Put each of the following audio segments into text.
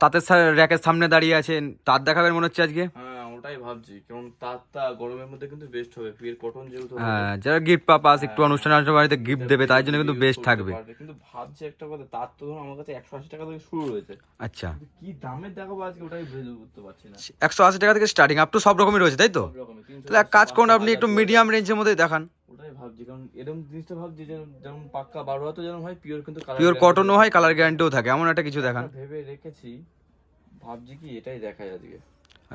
তাঁতের র্যাকের সামনে দাঁড়িয়ে আছেন, তাঁত দেখাবেন মনে হচ্ছে আজকে। হ্যাঁ ওটাই ভাবছি, কারণ তাঁতটা গরমের মধ্যে কিন্তু বেস্ট হবে, পিওর কটন যেহেতু হবে। হ্যাঁ, যারা গিফট পারপাস একটু অনুষ্ঠান বাড়িতে গিফট দেবে তাই জন্য কিন্তু বেস্ট থাকবে। কিন্তু ভাবছি একটা কথা, তাঁত তো ধরুন আমার কাছে 180 টাকা থেকে শুরু হয়েছে। আচ্ছা, কি দামের দেখাবো আজকে ওটাই ভেবে করতে পারছি না। 180 টাকা থেকে স্টার্টিং আপ টু সব রকমই রয়েছে, তাই তো? সব রকমের 300, তাহলে এক কাজ করুন, আপনি একটু 500, মিডিয়াম রেঞ্জের মধ্যে দেখান। ওটাই ভাবছি, কারণ এরকম জিনিসটা ভাবছি যেমন পাক্কা 12 হাতে যেমন হয়, পিওর কিন্তু পিওর কটনও হয়, কালার গ্যারান্টিও থাকে, এমন একটা কিছু দেখান। ভেবে রেখেছি, ভাবছি কি এটাই দেখাই আজকে।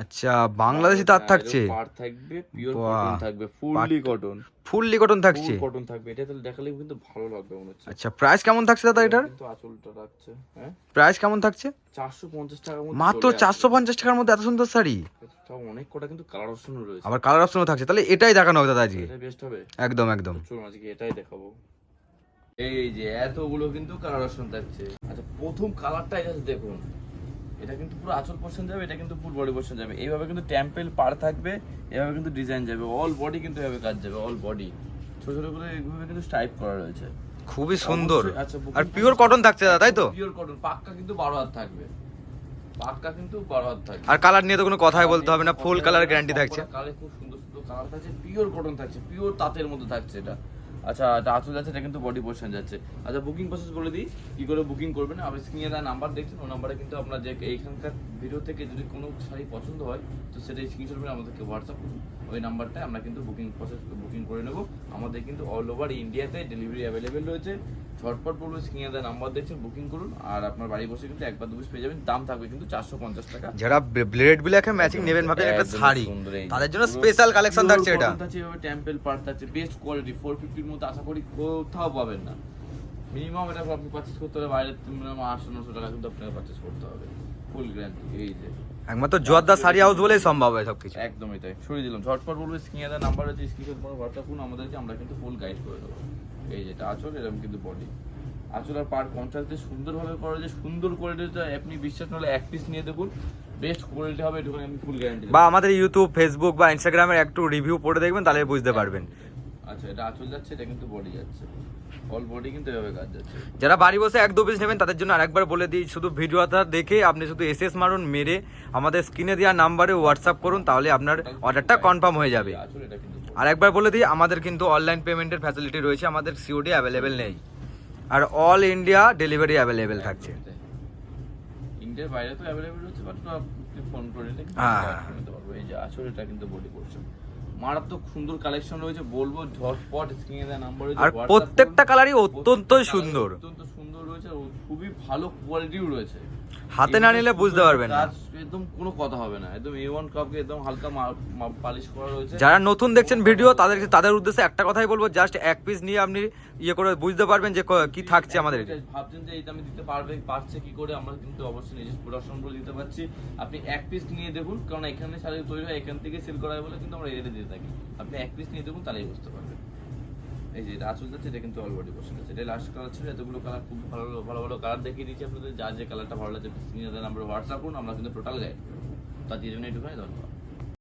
আচ্ছা, বাংলাদেশি তাঁত থাকছে, পাড় থাকবে, পিওর কটন থাকবে, ফুললি কটন, ফুললি কটন থাকছে। কটন থাকবে, এটা তাহলে দেখালে কিন্তু ভালো লাগবে মনে হচ্ছে। আচ্ছা, প্রাইস কেমন থাকছে দাদা এটার? কিন্তু আঁচলটা রাখছে, হ্যাঁ প্রাইস কেমন থাকছে? 450 টাকার মধ্যে, মাত্র 450 টাকার মধ্যে এত সুন্দর শাড়ি। সব অনেক কটা কিন্তু কালার অপশনও রয়েছে, আবার কালার অপশনও থাকছে, তাহলে এটাই দেখানো হবে দাদা আজকে। এটা বেস্ট হবে একদম একদম। চলুন আজকে এটাই দেখাবো। এই যে এতগুলো কিন্তু কালার অপশন থাকছে। আচ্ছা, প্রথম কালারটা এটা দেখুন, এটা কিন্তু পুরো আঁচল পোরশন যাবে, এটা কিন্তু ফুল বডি পোরশন যাবে। এইভাবে কিন্তু টেম্পল পার থাকবে, এভাবে কিন্তু ডিজাইন যাবে, অল বডি কিন্তু এভাবে কাজ যাবে, অল বডি ছোট ছোট করে এইভাবে কিন্তু স্টাইপ করা রয়েছে, খুবই সুন্দর। আচ্ছা, আর পিওর কটন থাকছে দাদা, তাই তো? পিওর কটন, পাক্কা কিন্তু 12 হাত থাকবে, পাক্কা কিন্তু 12 হাত থাকবে। আর কালার নিয়ে তো কোনো কথাই বলতে হবে না, ফুল কালার গ্যারান্টি থাকছে। কালার খুব সুন্দর সুন্দর কালার থাকছে, পিওর কটন থাকছে, পিওর তাঁতের মধ্যে থাকছে এটা। আচ্ছা, এটা আঁচল যাচ্ছে, এটা কিন্তু বডি পোরশন যাচ্ছে। আচ্ছা, বুকিং প্রসেস বলে দিই কি করে বুকিং করবেন। আপনি স্ক্রিনে দেওয়া নাম্বার দেখছেন, ওই নাম্বারে কিন্তু আপনার যে এইখানকার ভিডিও থেকে যদি কোনো শাড়ি পছন্দ হয় তো সেটা স্ক্রিনশট করে আমাদেরকে হোয়াটসঅ্যাপ করুন, ওই নাম্বারটায় আমরা কিন্তু বুকিং প্রসেস বুকিং করে নেব। আমাদের কিন্তু অল ওভার ইন্ডিয়াতে ডেলিভারি অ্যাভেলেবেল রয়েছে। ঝটপট পড়বে, স্ক্রিনে দেওয়া নাম্বার দেখছেন, বুকিং করুন, আর আপনার বাড়ি বসে কিন্তু একবার দুপিস পেয়ে যাবেন। দাম থাকবে কিন্তু 450 টাকা। যারা ব্লেড ব্ল্যাকে ম্যাচিং নেবেন ভাবছেন একটা শাড়ি, তাদের জন্য স্পেশাল কালেকশন থাকছে এটা। টেম্পল পার্ট থাকছে, বেস্ট কোয়ালিটি, 450 এর মধ্যে আশা করি কোথাও পাবেন না। মিনিমাম এটা আপনি পারচেজ করতে হবে বাইরে মিনিমাম 800-900 টাকা কিন্তু আপনাকে পারচেজ করতে হবে, ফুল গ্যারান্টি। এই যে একমাত্র জোয়ারদা শাড়ি হাউস বলেই সম্ভব হয় সবকিছু। একদমই তাই, সরিয়ে দিলাম। ঝটপট বলবো, স্ক্রিনে দেওয়া নাম্বার আছে, স্ক্রিনশট করে হোয়াটসঅ্যাপ করুন আমাদেরকে, আমরা কিন্তু ফুল গাইড করে দেবো। এই যেটা আঁচল, এরকম কিন্তু বডি, আঁচল আর পার কন্ট্রাস্ট দিয়ে সুন্দরভাবে করা যায়, সুন্দর কোয়ালিটি। আপনি বিশ্বাস না হলে এক পিস নিয়ে দেখুন, বেস্ট কোয়ালিটি হবে, এটুকু আমি ফুল গ্যারান্টি। বা আমাদের ইউটিউব, ফেসবুক বা ইনস্টাগ্রামের একটু রিভিউ পড়ে দেখবেন, তাহলে বুঝতে পারবেন। আচ্ছা, এটা আঁচল যাচ্ছে, এটা কিন্তু বডি যাচ্ছে, অল বডি কিন্তু এভাবে কাজ যাচ্ছে। যারা বাড়ি বসে 1-2 পিস নেবেন তাদের জন্য আরেকবার বলে দিই, শুধু ভিডিওটা দেখে আপনি শুধু এসএস মারুন, মেরে আমাদের স্ক্রিনে দেওয়া নাম্বারে হোয়াটসঅ্যাপ করুন, তাহলে আপনার অর্ডারটা কনফার্ম হয়ে যাবে। আর একবার বলে দিই, আমাদের কিন্তু অনলাইন পেমেন্টের ফ্যাসিলিটি রয়েছে, আমাদের সিওডি অ্যাভেলেবেল নেই, আর অল ইন্ডিয়া ডেলিভারি অ্যাভেলেবেল থাকছে। ইন্ডিয়ার বাইরে তো অ্যাভেলেবেল রয়েছে, বাট আপনি ফোন করে নিলে নিতে পারবো। এই যে আসলে এটা কিন্তু বডি পোরশন, মারাত্মক সুন্দর কালেকশন রয়েছে, বলবো ঝটপট স্ক্রিনে দেওয়া নাম্বার রয়েছে। আর প্রত্যেকটা কালারই অত্যন্ত সুন্দর, অত্যন্ত সুন্দর রয়েছে, খুবই ভালো কোয়ালিটিও রয়েছে। হাতে না নিলে বুঝতে পারবেন না, একদম কোনো কথা হবে না, একদম A1 কাপকে একদম হালকা পালিশ করা রয়েছে। যারা নতুন দেখছেন ভিডিও তাদের উদ্দেশ্যে একটা কথাই বলবো, জাস্ট এক পিস নিয়ে আপনি ইয়ে করে বুঝতে পারবেন যে কি থাকছে আমাদের। ভাবছেন যে এইটা আমি দিতে পারছে কি করে, আমরা কিন্তু অবশ্যই নিজের প্রোডাকশন করে দিতে পারছি। আপনি এক পিস নিয়ে দেখুন, কারণ এখানে শাড়ি তৈরি হয়, এখান থেকে সেল করা হয় বলে কিন্তু আমরা রেটে দিয়ে থাকি। আপনি এক পিস নিয়ে দেখুন, তাহলেই বুঝতে পারবেন। এই যে এটা আঁচল যাচ্ছে, এটা কিন্তু অলরেডি পোরশন আছে। এটা লাস্ট কালার ছিল, এতগুলো কালার খুব ভালো ভালো ভালো কালার দেখিয়ে দিচ্ছি আপনাদের। যার যে কালারটা ভালো লাগছে স্ক্রিনে নাম্বার হোয়াটসঅ্যাপ করুন, আমরা কিন্তু টোটাল গাইড করবো। তার জন্য একটুখানি ধন্যবাদ।